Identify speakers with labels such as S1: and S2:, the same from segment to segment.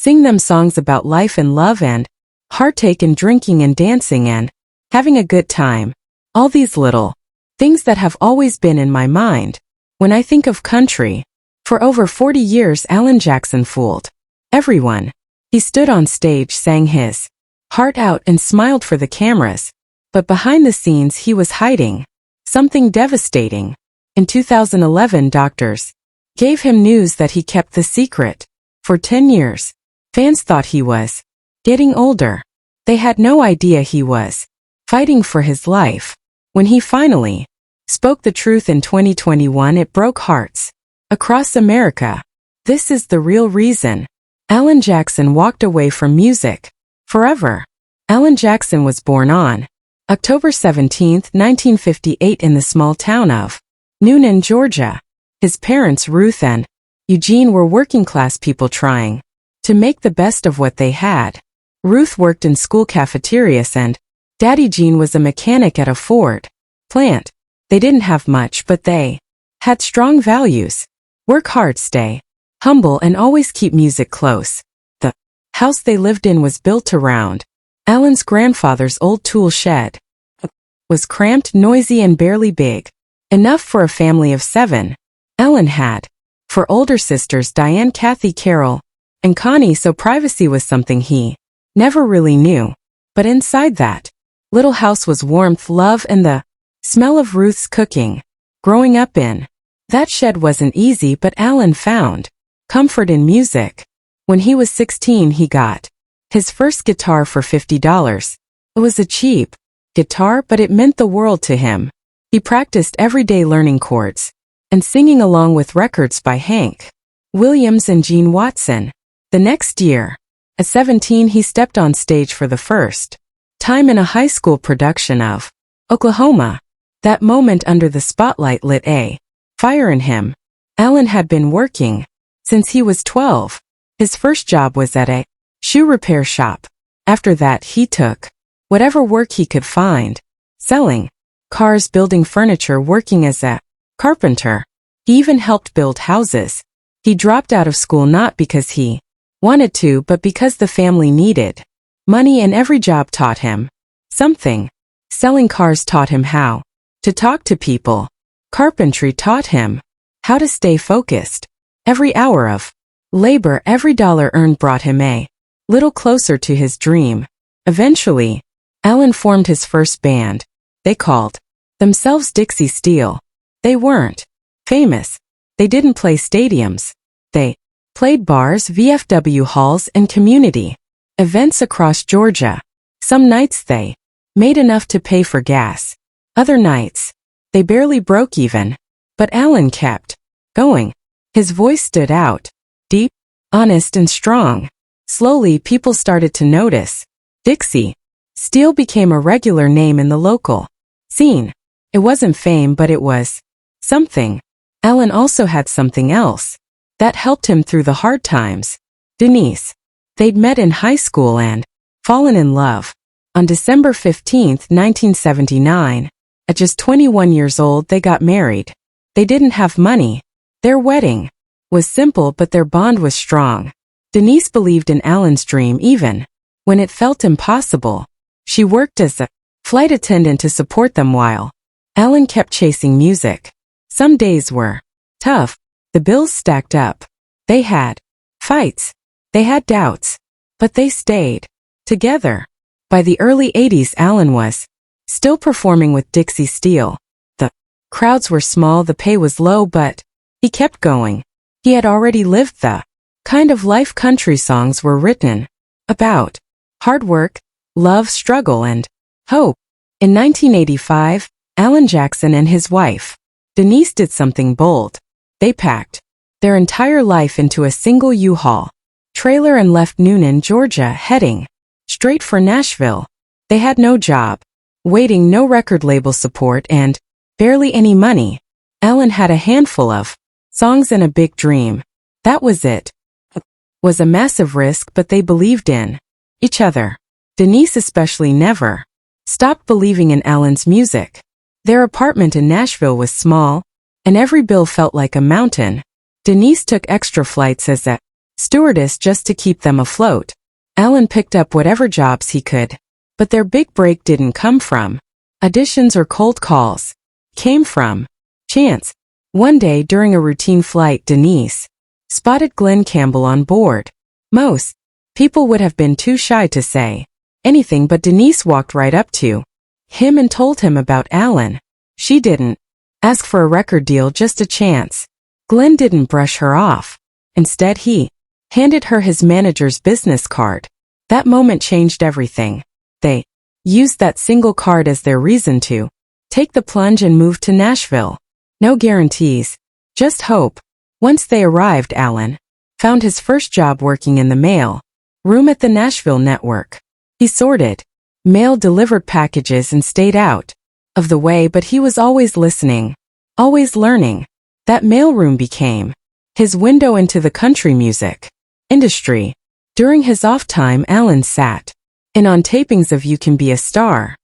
S1: Sing them songs about life and love and heartache and drinking and dancing and having a good time. All these little things that have always been in my mind when I think of country. For over 40 years Alan Jackson fooled everyone. He stood on stage, sang his heart out and smiled for the cameras. But behind the scenes he was hiding something devastating. In 2011 doctors gave him news that he kept the secret for 10 years. Fans thought he was getting older. They had no idea he was fighting for his life. When he finally spoke the truth in 2021, it broke hearts across America. This is the real reason Alan Jackson walked away from music forever. Alan Jackson was born on October 17, 1958 in the small town of Noonan, Georgia. His parents, Ruth and Eugene, were working-class people trying to make the best of what they had. Ruth worked in school cafeterias and Daddy Gene was a mechanic at a Ford plant. They didn't have much, but they had strong values. Work hard, stay humble, and always keep music close. The house they lived in was built around Alan's grandfather's old tool shed. It was cramped, noisy, and barely big enough for a family of 7. Alan had 4 older sisters, Diane, Kathy, Carol, and Connie, so privacy was something he never really knew. But inside that little house was warmth, love, and the smell of Ruth's cooking. Growing up in that shed wasn't easy, but Alan found comfort in music. When he was 16, he got his first guitar for $50. It was a cheap guitar, but it meant the world to him. He practiced every day, learning chords and singing along with records by Hank Williams and Gene Watson. The next year, at 17, he stepped on stage for the first time in a high school production of Oklahoma. That moment under the spotlight lit a fire in him. Alan had been working since he was 12. His first job was at a shoe repair shop. After that, he took whatever work he could find, selling cars, building furniture, working as a carpenter. He even helped build houses. He dropped out of school not because he wanted to, but because the family needed money, and every job taught him something. Selling cars taught him how to talk to people. Carpentry taught him how to stay focused. Every hour of labor, every dollar earned brought him a little closer to his dream. Eventually, Alan formed his first band. They called themselves Dixie Steel. They weren't famous. They didn't play stadiums. They played bars, VFW halls, and community events across Georgia. Some nights they made enough to pay for gas. Other nights, they barely broke even. But Alan kept going. His voice stood out, deep, honest, and strong. Slowly, people started to notice. Dixie Steel became a regular name in the local scene. It wasn't fame, but it was something. Alan also had something else that helped him through the hard times. Denise. They'd met in high school and fallen in love. On December 15, 1979, at just 21 years old, they got married. They didn't have money. Their wedding was simple, but their bond was strong. Denise believed in Alan's dream even when it felt impossible. She worked as a flight attendant to support them while Alan kept chasing music. Some days were tough. The bills stacked up. They had fights. They had doubts. But they stayed together. By the early 80s, Alan was still performing with Dixie Steel. The crowds were small, the pay was low, but he kept going. He had already lived the kind of life country songs were written about: hard work, love, struggle, and hope. In 1985, Alan Jackson and his wife, Denise, did something bold. They packed their entire life into a single U-Haul trailer and left Noonan, Georgia, heading straight for Nashville. They had no job, waiting, no record label support, and barely any money. Alan had a handful of songs and a big dream. That was it. It was a massive risk, but they believed in each other. Denise especially never stopped believing in Alan's music. Their apartment in Nashville was small, and every bill felt like a mountain. Denise took extra flights as a stewardess just to keep them afloat. Alan picked up whatever jobs he could. But their big break didn't come from auditions or cold calls. Came from chance. One day during a routine flight, Denise spotted Glenn Campbell on board. Most people would have been too shy to say anything, but Denise walked right up to him and told him about Alan. She didn't ask for a record deal, just a chance. Glenn didn't brush her off. Instead, he handed her his manager's business card. That moment changed everything. They used that single card as their reason to take the plunge and move to Nashville. No guarantees, just hope. Once they arrived, Alan found his first job working in the mail room at the Nashville network. He sorted mail, delivered packages, and stayed out of the way, but he was always listening, always learning. That mailroom became his window into the country music industry. During his off time, Alan sat in on tapings of You Can Be a Star.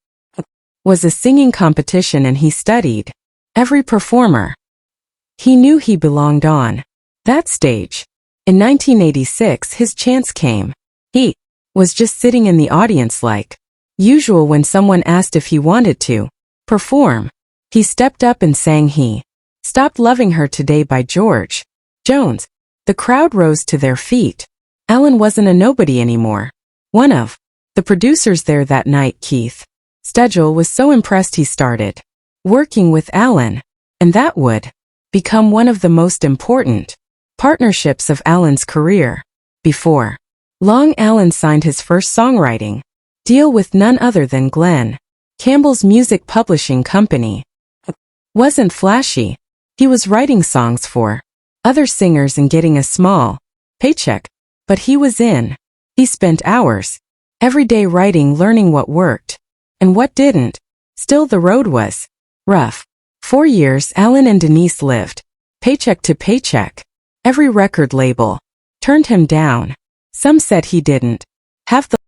S1: Was a singing competition, and he studied every performer. He knew he belonged on that stage. In 1986, his chance came. He was just sitting in the audience like usual when someone asked if he wanted to perform. He stepped up and sang He Stopped Loving Her Today by George Jones. The crowd rose to their feet. Alan wasn't a nobody anymore. One of the producers there that night, Keith Stegel, was so impressed he started working with Alan, and that would become one of the most important partnerships of Alan's career. Before long, Alan signed his first songwriting deal with none other than Glenn Campbell's music publishing company. Wasn't flashy. He was writing songs for other singers and getting a small paycheck, but he was in. He spent hours every day writing, learning what worked and what didn't. Still, the road was rough. 4 years, Alan and Denise lived paycheck to paycheck. Every record label turned him down. Some said he didn't have the